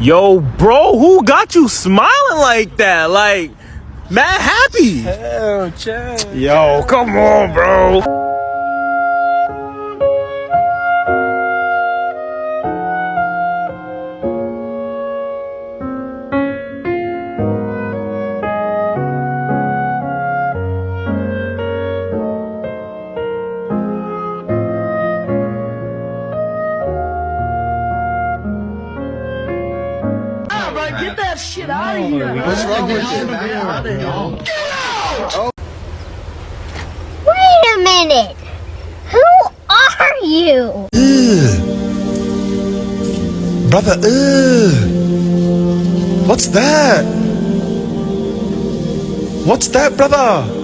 Yo, bro, who got you smiling like that? Like, mad happy. Hell, chill. Yo, come on, bro. Get that shit out of here. What's wrong with you? Wait a minute. Who are you? Brother, what's that? What's that, brother?